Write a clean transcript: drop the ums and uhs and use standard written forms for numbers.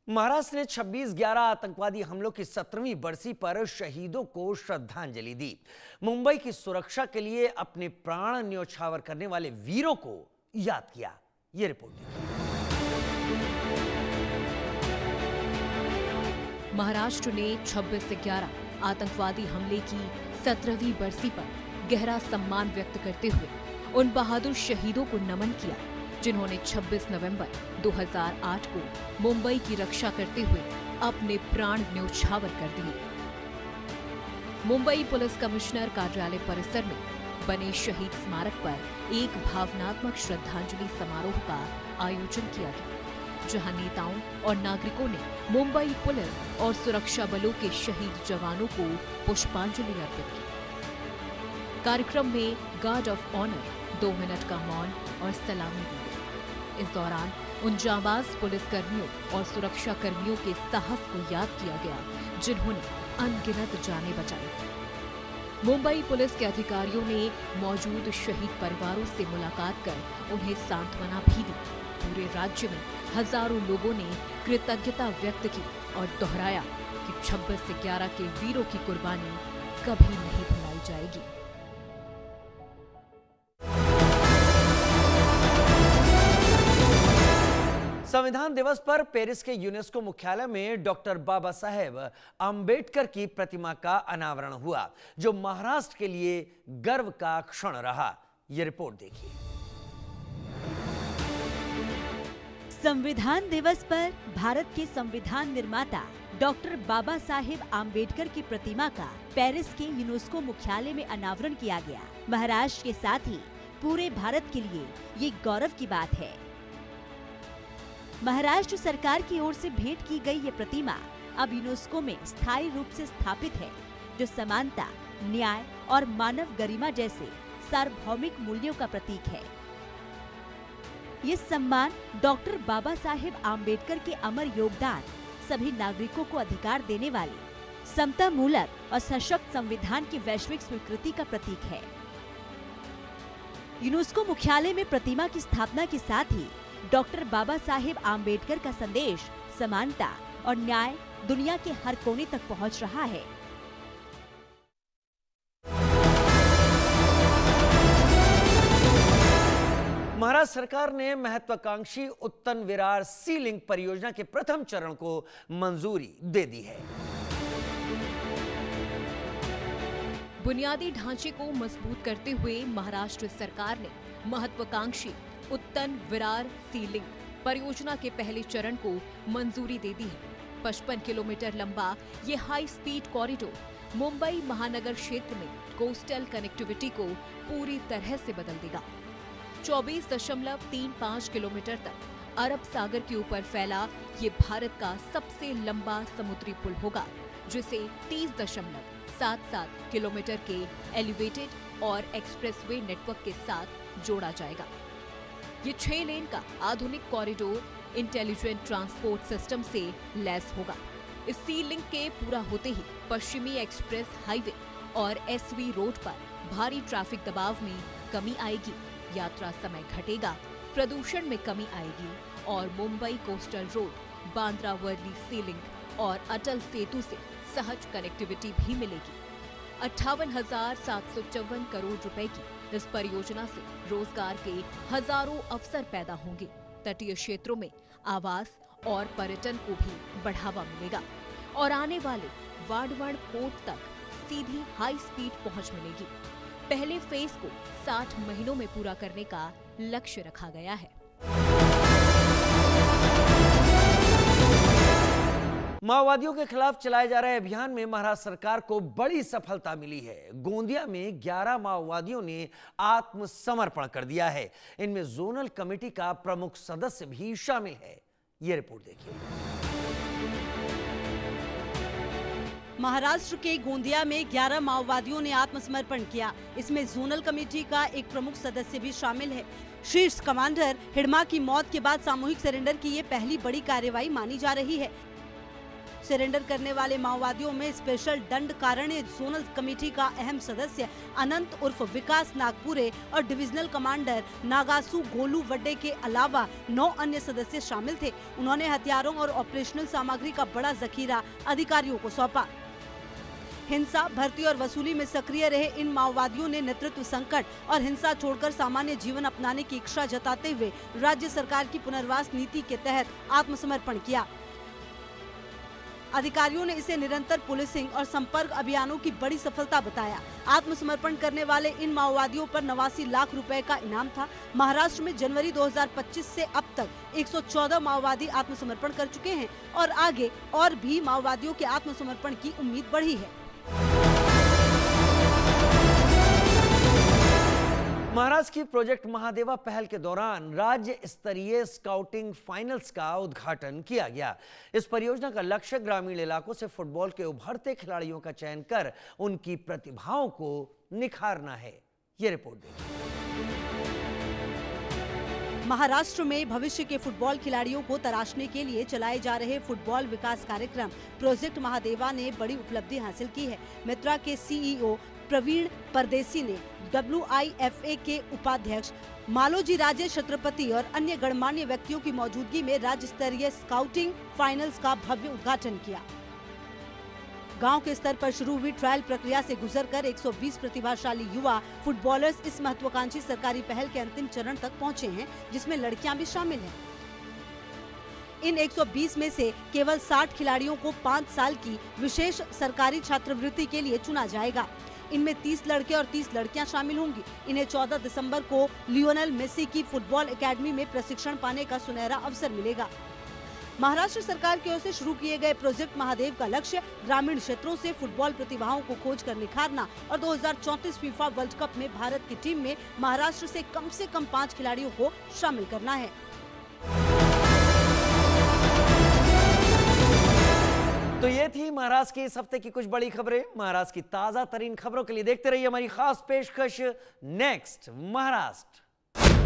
महाराष्ट्र ने 26/11 आतंकवादी हमलों की 17वीं बरसी पर शहीदों को श्रद्धांजलि दी। मुंबई की सुरक्षा के लिए अपने प्राण न्योछावर करने वाले वीरों को याद किया। ये रिपोर्ट देखिए। महाराष्ट्र ने 26/11 आतंकवादी हमले की 17वीं बरसी पर गहरा सम्मान व्यक्त करते हुए उन बहादुर शहीदों को नमन किया जिन्होंने 26 नवंबर 2008 को मुंबई की रक्षा करते हुए अपने प्राण न्योछावर कर दिए। मुंबई पुलिस कमिश्नर कार्यालय परिसर में बने शहीद स्मारक पर एक भावनात्मक श्रद्धांजलि समारोह का आयोजन किया गया, जहां नेताओं और नागरिकों ने मुंबई पुलिस और सुरक्षा बलों के शहीद जवानों को पुष्पांजलि अर्पित की। कार्यक्रम में गार्ड ऑफ ऑनर 2 मिनट का मौन और सलामी दी गई। इस दौरान उन जांबाज पुलिसकर्मियों और सुरक्षा कर्मियों के साहस को याद किया गया जिन्होंने अनगिनत जानें बचाई। मुंबई पुलिस के अधिकारियों ने मौजूद शहीद परिवारों से मुलाकात कर उन्हें सांत्वना भी दी। पूरे राज्य में हजारों लोगों ने कृतज्ञता व्यक्त की और दोहराया कि 26/11 के वीरों की कुर्बानी कभी नहीं भुलाई जाएगी। संविधान दिवस पर पेरिस के यूनेस्को मुख्यालय में डॉक्टर बाबा साहेब आम्बेडकर की प्रतिमा का अनावरण हुआ, जो महाराष्ट्र के लिए गर्व का क्षण रहा। यह रिपोर्ट देखिए। संविधान दिवस पर भारत के संविधान निर्माता डॉक्टर बाबा साहेब आम्बेडकर की प्रतिमा का पेरिस के यूनेस्को मुख्यालय में अनावरण किया गया। महाराष्ट्र के साथ ही पूरे भारत के लिए ये गौरव की बात है। महाराष्ट्र सरकार की ओर से भेंट की गई ये प्रतिमा अब यूनेस्को में स्थायी रूप से स्थापित है, जो समानता, न्याय और मानव गरिमा जैसे सार्वभौमिक मूल्यों का प्रतीक है। ये सम्मान डॉक्टर बाबा साहेब आम्बेडकर के अमर योगदान, सभी नागरिकों को अधिकार देने वाले समता मूलक और सशक्त संविधान की वैश्विक स्वीकृति का प्रतीक है। यूनेस्को मुख्यालय में प्रतिमा की स्थापना के साथ ही डॉक्टर बाबा साहेब आम्बेडकर का संदेश समानता और न्याय दुनिया के हर कोने तक पहुंच रहा है। महाराष्ट्र सरकार ने महत्वाकांक्षी उत्तन विरार सी लिंक परियोजना के प्रथम चरण को मंजूरी दे दी है। बुनियादी ढांचे को मजबूत करते हुए महाराष्ट्र सरकार ने महत्वाकांक्षी उत्तन विरार सी लिंक परियोजना के पहले चरण को मंजूरी दे दी है। 55 किलोमीटर लंबा ये हाई स्पीड कॉरिडोर मुंबई महानगर क्षेत्र में कोस्टल कनेक्टिविटी को पूरी तरह से बदल देगा। 24.35 किलोमीटर तक अरब सागर के ऊपर फैला ये भारत का सबसे लंबा समुद्री पुल होगा, जिसे 30.77 किलोमीटर के एलिवेटेड और एक्सप्रेसवे नेटवर्क के साथ जोड़ा जाएगा। ये 6 लेन का आधुनिक कॉरिडोर इंटेलिजेंट ट्रांसपोर्ट सिस्टम से लैस होगा। इस सी लिंक के पूरा होते ही पश्चिमी एक्सप्रेस हाईवे और एसवी रोड पर भारी ट्रैफिक दबाव में कमी आएगी, यात्रा समय घटेगा, प्रदूषण में कमी आएगी और मुंबई कोस्टल रोड, बांद्रा वर्ली सी लिंक और अटल सेतु से सहज कनेक्टिविटी भी मिलेगी। 58,754 करोड़ रुपए की इस परियोजना से रोजगार के हजारों अवसर पैदा होंगे। तटीय क्षेत्रों में आवास और पर्यटन को भी बढ़ावा मिलेगा और आने वाले वाडवण पोर्ट तक सीधी हाई स्पीड पहुंच मिलेगी। पहले फेज को 60 महीनों में पूरा करने का लक्ष्य रखा गया है। माओवादियों के खिलाफ चलाए जा रहे अभियान में महाराष्ट्र सरकार को बड़ी सफलता मिली है। गोंदिया में 11 माओवादियों ने आत्मसमर्पण कर दिया है। इनमें जोनल कमेटी का प्रमुख सदस्य भी शामिल है। ये रिपोर्ट देखिए। महाराष्ट्र के गोंदिया में 11 माओवादियों ने आत्मसमर्पण किया। इसमें जोनल कमेटी का एक प्रमुख सदस्य भी शामिल है। शीर्ष कमांडर हिडमा की मौत के बाद सामूहिक सरेंडर की ये पहली बड़ी कार्रवाई मानी जा रही है। सरेंडर करने वाले माओवादियों में स्पेशल दंडकारण्य जोनल कमेटी का अहम सदस्य अनंत उर्फ विकास नागपुरे और डिविजनल कमांडर नागासु गोलू वड्डे के अलावा 9 अन्य सदस्य शामिल थे। उन्होंने हथियारों और ऑपरेशनल सामग्री का बड़ा जखीरा अधिकारियों को सौंपा। हिंसा, भर्ती और वसूली में सक्रिय रहे इन माओवादियों ने नेतृत्व संकट और हिंसा छोड़कर सामान्य जीवन अपनाने की इच्छा जताते हुए राज्य सरकार की पुनर्वास नीति के तहत आत्मसमर्पण किया। अधिकारियों ने इसे निरंतर पुलिसिंग और संपर्क अभियानों की बड़ी सफलता बताया। आत्मसमर्पण करने वाले इन माओवादियों पर 89 लाख रुपए का इनाम था। महाराष्ट्र में जनवरी 2025 से अब तक 114 माओवादी आत्मसमर्पण कर चुके हैं और आगे और भी माओवादियों के आत्मसमर्पण की उम्मीद बढ़ी है। महाराष्ट्र की प्रोजेक्ट महादेवा पहल के दौरान राज्य स्तरीय स्काउटिंग फाइनल्स का उद्घाटन किया गया। इस परियोजना का लक्ष्य ग्रामीण इलाकों से फुटबॉल के उभरते खिलाड़ियों का चयन कर उनकी प्रतिभाओं को निखारना है। ये रिपोर्ट देखिए। महाराष्ट्र में भविष्य के फुटबॉल खिलाड़ियों को तराशने के लिए चलाए जा रहे फुटबॉल विकास कार्यक्रम प्रोजेक्ट महादेवा ने बड़ी उपलब्धि हासिल की है। मित्रा के सीईओ प्रवीण परदेसी ने WIFA के उपाध्यक्ष मालोजी राजे छत्रपति और अन्य गणमान्य व्यक्तियों की मौजूदगी में राज्य स्तरीय स्काउटिंग फाइनल्स का भव्य उद्घाटन किया। गांव के स्तर पर शुरू हुई ट्रायल प्रक्रिया से गुजरकर 120 प्रतिभाशाली युवा फुटबॉलर्स इस महत्वाकांक्षी सरकारी पहल के अंतिम चरण तक पहुंचे हैं, जिसमें लड़कियां भी शामिल हैं। इन 120 में से केवल 60 खिलाड़ियों को 5 साल की विशेष सरकारी छात्रवृत्ति के लिए चुना जाएगा। इनमें 30 लड़के और 30 लड़कियां शामिल होंगी। इन्हें 14 दिसंबर को लियोनेल मेसी की फुटबॉल एकेडमी में प्रशिक्षण पाने का सुनहरा अवसर मिलेगा। महाराष्ट्र सरकार की ओर से शुरू किए गए प्रोजेक्ट महादेव का लक्ष्य ग्रामीण क्षेत्रों से फुटबॉल प्रतिभाओं को खोज कर निखारना और 2034 फीफा वर्ल्ड कप में भारत की टीम में महाराष्ट्र से कम 5 खिलाड़ियों को शामिल करना है। तो ये थी महाराष्ट्र की इस हफ्ते की कुछ बड़ी खबरें। महाराष्ट्र की ताजा तरीन खबरों के लिए देखते रहिए हमारी खास पेशकश नेक्स्ट महाराष्ट्र।